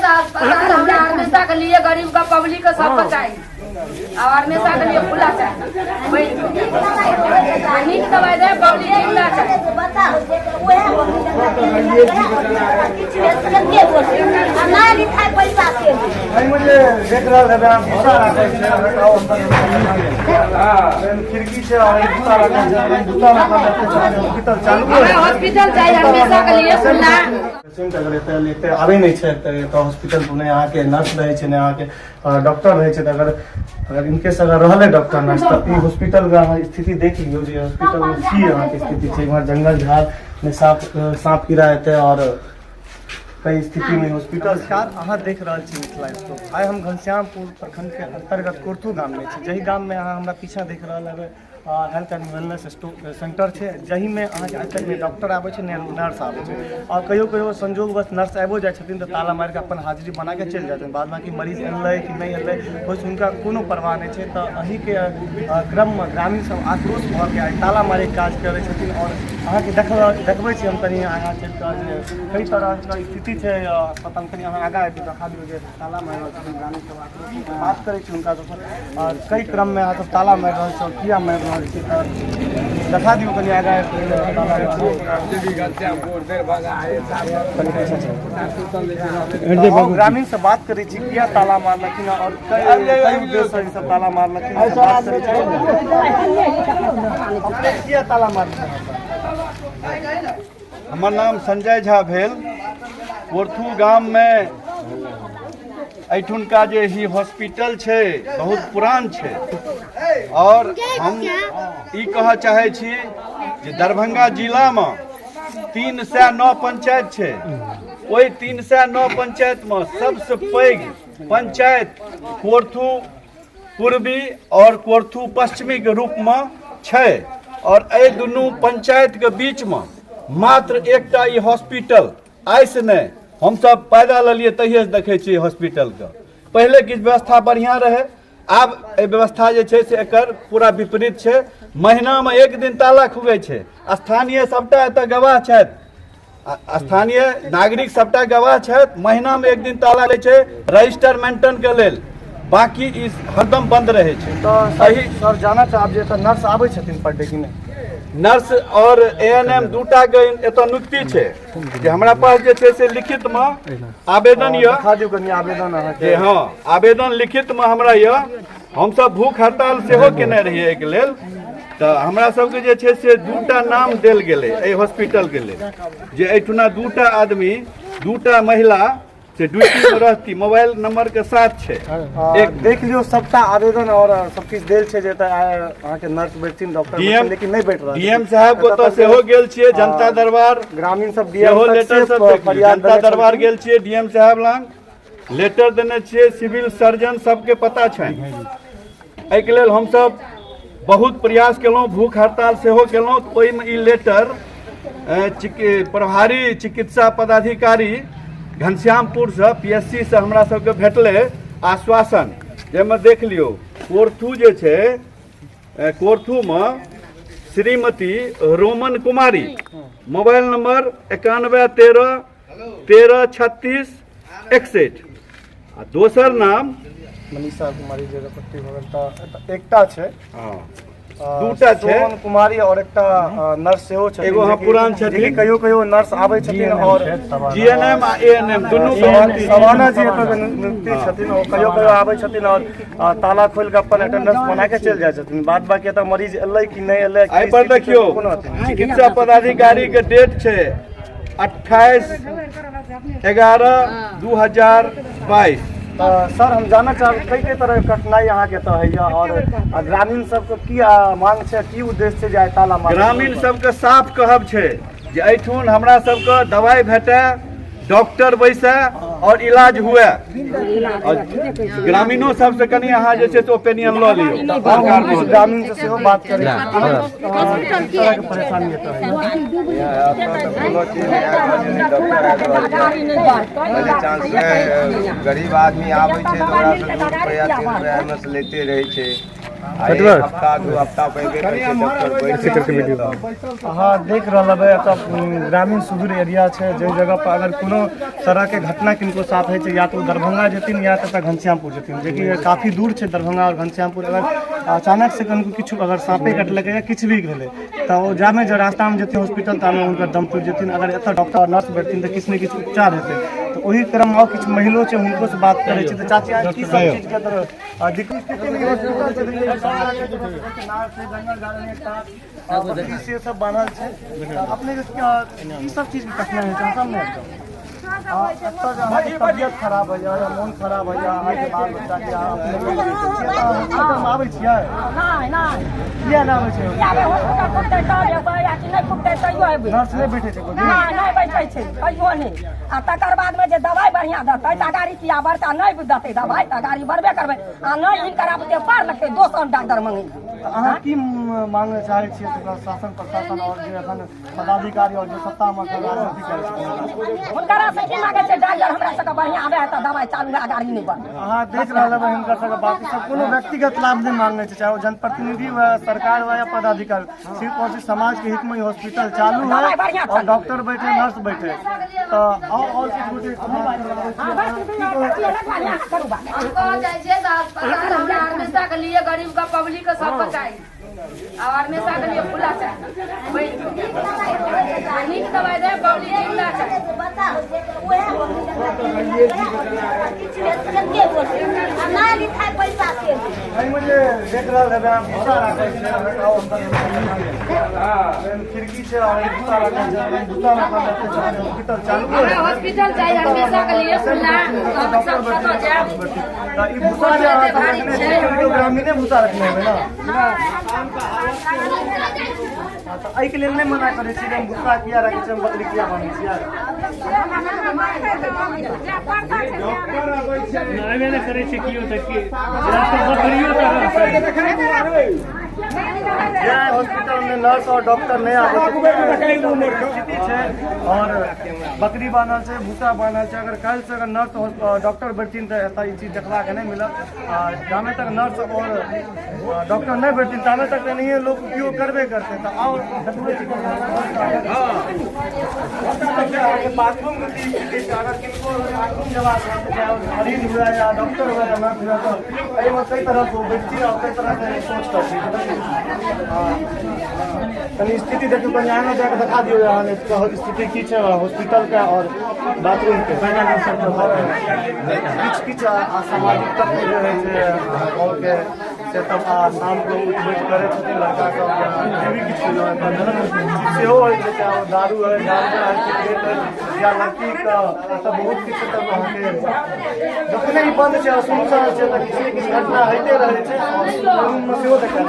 अस्पताल हमरा हमेशा के लिए गरीब का पब्लिक का सबका चाहिए और हमेशा के लिए खुला चाहिए। नीक दवाई दे पब्लिक खुला चाहिए। मुझे देख रहा खिड़की से हॉस्पिटल चाहिए हमेशा के लिए खुला। पेशेंट अगर लेते आवे नहीं छे तो हॉस्पिटल पुणे यहाँ के नर्स रहे छे यहाँ के डॉक्टर रहे छे। अगर इनकेस अगर रहले डॉक्टर नर्स तो ई हॉस्पिटल का स्थिति देख लियो जे हॉस्पिटल में की यहाँ की स्थिति छे। वहाँ जंगल झाड़ में सांप कीड़ा हेते और कई स्थिति में हॉस्पिटल। नमस्कार, अहाँ देख रहा छी मिथिला स्टोर। आइ हम घनश्यामपुर प्रखंड के अंतर्गत कोर्थू गाम में छी। जही गाम में अहाँ हमरा पीछा देख रहा है हेल्थ एंड वेलनेस सेंटर है। जही में अहाँ में डॉक्टर आवे छे, नर्स आवे छे और कहियो संजोगवश नर्स आबो जाय छथिन तो ताला मार के अपन हाजिरी बना के चल जाते हैं। बाद बाकी मरीज एलै कि नहीं एलै कुछ उनका कोनो परवाह नहीं है। तो अही के क्रम में ग्रामीण सब आक्रोश भ के ताला मारे काज करे छथिन और अहाँ के देखबै छी हम कनी आगाँ चल के कई तरह के स्थिति है अस्पताल कनी अहाँ आगाँ आबि देखा दियौ जे ताला मारि रहल छथिन। ग्रामीण सब आक्रोश बात करै छी हुनका सब और कई क्रम में अहाँ सब ताला मारि रहल छी किया मारि रहल छी देखा दियौ कनी आगाँ ग्रामीण से बात करै छी किया ताला मारलखिन और कई उद्देश्य सब ताला मारलखिन किया ताला मारलखिन। हमर नाम संजय झा भेल। कोर्थू गाम में एठुनका जे ही हॉस्पिटल छे बहुत पुरान छे और हम ई कह चाहे छी जे दरभंगा जिला में 309 पंचायत छे। ओई 309 पंचायत में सबसे पैघ पंचायत कोर्थू पूर्वी और कोर्थू पश्चिमी के रूप में छे और ए दुनू पंचायत के बीच में मात्र एकटा ई हॉस्पिटल आइ से नहीं हम सब पैदा लिये तहिए से देखे छी हॉस्पिटल के। पहले किछु व्यवस्था बढ़िया रहे, आब ए व्यवस्था जे छे से एकर पूरा विपरीत छे। महीना में एक दिन ताला खुगे छे। स्थानीय सबटा एतऽ गवाह छथि, स्थानीय नागरिक सबटा गवाह छथि। महीना में एक दिन ताला लै छे रजिस्टर मेंटेन के लेल, बाकी ई हरदम बंद रहे छे। तो सही सर जाना चाहब जे नर्स आबै छथिन पर डे कि नहीं? नर्स और एएनएम दूटा के एतऽ नियुक्ति छे जे हमरा पास जे छे से लिखित में आवेदन य आवेदन जे हाँ आवेदन लिखित में हमरा य। हम सब भूख हड़ताल सेहो केने रहिए एक लेल तो हमरा सबके जे छे से दूटा नाम देल गेले ए हॉस्पिटल के लेल जे एठुना दूटा आदमी दूटा महिला से ड्यूटी में रहती मोबाइल नंबर के साथ छे। एक देख लियो सबटा आवेदन और सब किछ देल छे जे अहाँ के नर्स बैठथिन डॉक्टर लेकिन नहीं बैठ रहा। डीएम साहब को तो सेहो गेल छिए जनता दरबार, ग्रामीण सब सेहो लेटर सब जनता दरबार गेल छिए डीएम साहब लंग लेटर देने छिए। सिविल सर्जन सबके पता छनि। एहि के लेल हम सब बहुत प्रयास केलहुँ, भूख हड़ताल सेहो केलहुँ। ओहि में ई लेटर प्रभारी चिकित्सा पदाधिकारी घनश्यामपुर से पीएससी से हमरा सबके भेटले आश्वासन जेमे देख लियो कोर्थू जे छे कोर्थू में श्रीमती रोमन कुमारी मोबाइल नंबर 9113 13 36 61 आ दोसर नाम मनीषा कुमारी जे पट्टी भगल एकटा छे दूटा छे रोमन कुमारी और एकटा नर्स सेहो छथिन। एगो हां पुरान छथिन, कहियो नर्स आबै छथिन और जीएनएम आ एएनएम दुनू सवाना जी एतऽ नियुक्ति छथिन और कहियो आबै छथिन और ताला खोल के अपन अटेंडेंस बना के चल जाय छथिन। बाद बाकी एतऽ मरीज एलै कि नहीं एलै एहि पर देखियो चिकित्सा पदाधिकारी के डेट छे 28/11/2022। सर हम जानना चाहब कई तरह के कठिनाई यहाँ के तो है और ग्रामीण सबके की मांग छे, की उद्देश्य छे जे ताला मार? ग्रामीण सबके साफ कहब छे जे एठुन हमरा सबके दवाई भेटे, डॉक्टर बैसे और इलाज हुए। और ग्रामीणों सबसे कनी अहाँ जे छे से ओपिनियन ल लियो। ग्रामीण से सेहो बात करें परेशानी गरीब आदमी आबै छे तो ओकरा से 2 रुपया 3 रुपया में से लेते रहे छे। हफ्ता 2 हफ्ता पहले हाँ देख रहा है ग्रामीण सुदूर एरिया है जो जगह पर अगर कोनो तरह के घटना किनको साथ है या तो दरभंगा जतिन या तो घनश्यामपुर जतिन जेकि काफ़ी दूर है दरभंगा और घनश्यामपुर अगर अचानक से कनको किछु अगर सांपे कटलक या किछु भी भेले तो जामे जो रास्ता में जते हॉस्पिटल तामे उनकर दम टूट जतिन अगर एतऽ डॉक्टर और नर्स बैठतिन तो किछु ने किछु उपचार हेतै तो वही क्रम में किछु महिलो छै हुनको से बात करे छै तो चाची आज की सब चीज के तरह दिक्कत से सब बनल छै अपने ई सब चीज कखना है सामने तबियत खराब हो जाए मन खराब हो जाए अहाँके बाल बच्चा के आबै छियै किया ना आबै छै नर्स नहीं बैठे छै नहीं बैठे छै कहियो नहीं आ तकर बाद में जे दवाई बढ़िया देतै त गाड़ी किया बड़का नहीं देतै दवाई त गाड़ी बढ़बे करबै आ नहीं हिनकर आब ते पार लगतै दोसर डॉक्टर मंगै अहाँ की मांगे चाहे छियै शासन प्रशासन और जे एखन पदाधिकारी और जे सत्ता में राजनीति करै छै हुनकरा से की मांगे छै डॉक्टर हमरा सबके बढ़िया आबे त दवाई चालू है गाड़ी नहीं बढ़ अहाँ देख रहल है हिनकर सबके बाकी सब कोनो व्यक्तिगत लाभ नहीं मांगने छै चाहे वो जनप्रतिनिधि व सरकार व या पदाधिकारी सिर्फ और सिर्फ समाज के हित में ही हॉस्पिटल चालू है और डॉक्टर बैठे नर्स बैठे तो और हमेशा के लिए गरीब का पब्लिक का सबको चाहिए और हमेशा के लिए खुला चाहिए नीक दवाई दे पब्लिक खुला चाहिए मुझे देख रहा है खिड़की से हॉस्पिटल चालू हॉस्पिटल चाहिए हमेशा के लिए खुला ग्रामीणे भूसा रखने है ना तो एहि के लेल नहीं मना करे छी हम भूसा किया रखे छी बकरी किया माने छी यार नहीं करे छी कियो त की बकरियो हॉस्पिटल में नर्स और डॉक्टर नहीं आबे और बकरी बान्हल छै भूसा बान्हल छै अगर कल से अगर नर्स और डॉक्टर बैठतीन तो एता ई चीज देखला के नहीं मिलत जामे तक नर्स और डॉक्टर नहीं बैठतीन तामे तक नहीं लोग उपयोग करबे करते तो और बाथरूम में अगर किनको बाथरूम जवाब मरीज हुआ या डॉक्टर हुआ या नर्स हुआ तो कई तरह से व्यक्ति और कई तरह से सोच करती कनी स्थिति देखियो कनी आगे जाकर दिखा दियो यहाँ स्थिति की है हॉस्पिटल का और बाथरूम के किछ असामाजिक तत्व जो है और के से तब शाम को उठबैठ करे छथिन लड़का सब भी किछ सेहो होइ छै चाहे दारू है गांजा है सिगरेट है या लड़की का सब बहुत किछ तब अहाँके जखने ही बंद छै सुनसान छै तऽ किछु ने किछु घटना होइते रहै छै रूम में सेहो देखा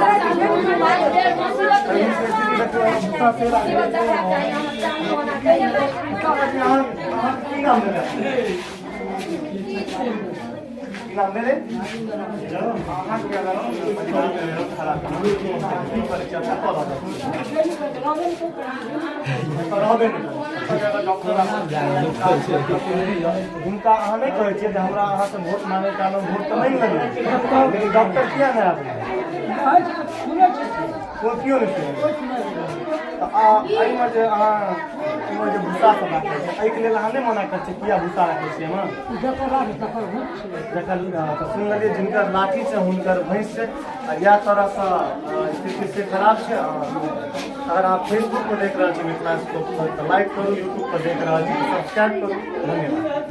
मेरे हुनका अहाँ नहीं कहै छियै हमरा अहाँ से वोट मांगे काल वोट तो नहीं लगे डॉक्टर किया नहीं आप क्यों नहीं भूसा सब राखे के लेल अहाँ नहीं मना करे किया भूसा राखे छियै हम सुनलिए जिनकर लाठी से हुनकर भैंस से या तरह से स्थिति से खराब है अगर आप फेसबुक पर देख रहे हैं मिथिला स्कोप तो लाइक करो यूट्यूब पर देख रहे हैं सब्सक्राइब करो धन्यवाद।